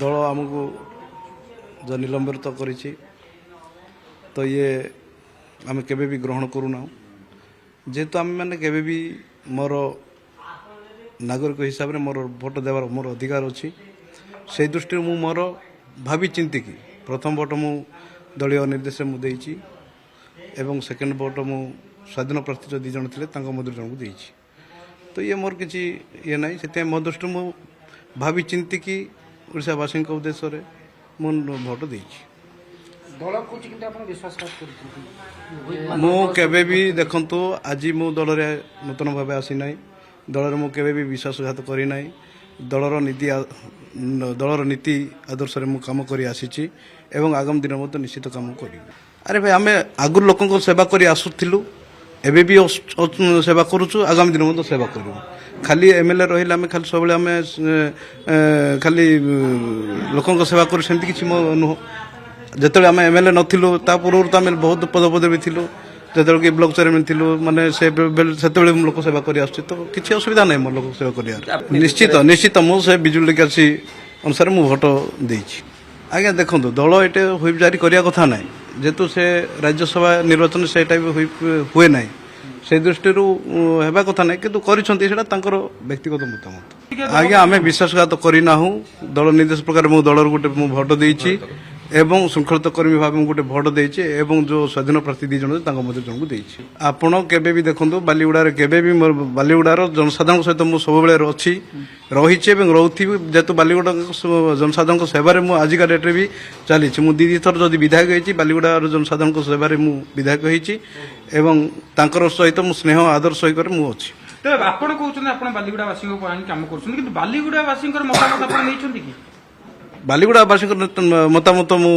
ଦଳ ଆମକୁ जो निलंबित करिछि तो ये आम केबे भी ग्रहण करूना जेहेतु आम मैंने केबे भी मोर नागरिक हिसाब से मोर भोट देवार मोर अधिकार अच्छी से दृष्टि मु मोर भावी चिंतिकी प्रथम भोट मु दलीय निर्देश मुझे एवं सेकेंड भोट मु स्वाधीन प्रार्थी जो 2 जन थे मध्य जन को देछि तो ये मोर किसी ये ना से मो दृष्टि मु भावी चिंतिकी ओडावासी उद्देश्य मु भोट देछि मु केबे भी देखंतु आज मु दल रे नूतन भाव आसी ना दल मु केबे भी विश्वासघात करी ना दलर नीति आदर्श मु काम करी आसीछि एवं आगामी दिन में निश्चित काम करी। अरे भाई आम आगु लोक सेवा करी आसुथिलु एबे भी सेवा करुचु आगामी दिन में सेवा करूँ खाली एमएलए रही आम खाली सब आम खाली लोक सेवा करूँ सेमती किसी नुह जिते आम एमएलए नथिलु ता पूर्व तो आम बहुत पदपदे भी थिलु जो कि ब्लॉक चेयरमैन थिलु माने से लोक सेवा करी आसुछि तो किसी असुविधा नहीं मोर लोक सेवा करिया निश्चित निश्चित मु से बिजुली लेगासी अनुसार मु भोट देछि। आज्ञा देखंतु दल एटे हुइप जारी करिया कथा नाही जेतु से राज्यसभा निर्वाचन से हुए ना से दृष्टि हेबा कथा ना कि कर व्यक्तिगत मतामत आज्ञा आम विश्वासघात करना दल निर्देश प्रकार मो दल गोटे भोट देछि एवं श्रृंखलित कर्मी भाव गोटे भोट देछि एवं जो स्वाधीन प्रार्थी 2 जन मध्य जन को देछि। आपण केबे भी देखंतु बालीगुड़ार केबे भी बालीगुड़ार जनसाधारण सहित मु सब बेले अच्छी रही रोथी जेहेतु बालीगुड़ा जनसाधारण सेवार मु आजिका डेट्रे भी चली मु 2 थर जदि विधायक होती बालीगुड़ार जनसाधारण सेवार मु विधायक होती एवं तांकर सहित मु स्नेह आदर सहित मु अच्छी। तो आपण कहउछन आपण बालीगुड़ावासी को काम करछन किंतु बालीगुड़ावासी मतामत आपण नैछन कि बालीगुड़ावासी मतामत मु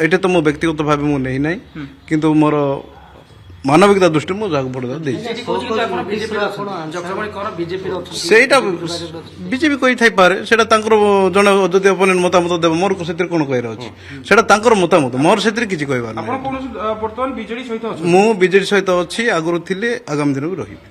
एटे तो मो व्यक्तिगत भाव मु नहीं ना किंतु मोर मानविकता दृष्टि मु जाग भोट सेटा बीजेपी कही थाई पारे सेटा तांकर जने जदि अपन मतामत देबो मोर को सेतिर कोन कहर अछि सेटा तांकर मतामत मोर सेतिर किछि कहबार आपण कोन वर्तमान बीजेडी सहित अछि मु बीजेडी सहित अछि आगरु थिले आगामी दिन रहिबे।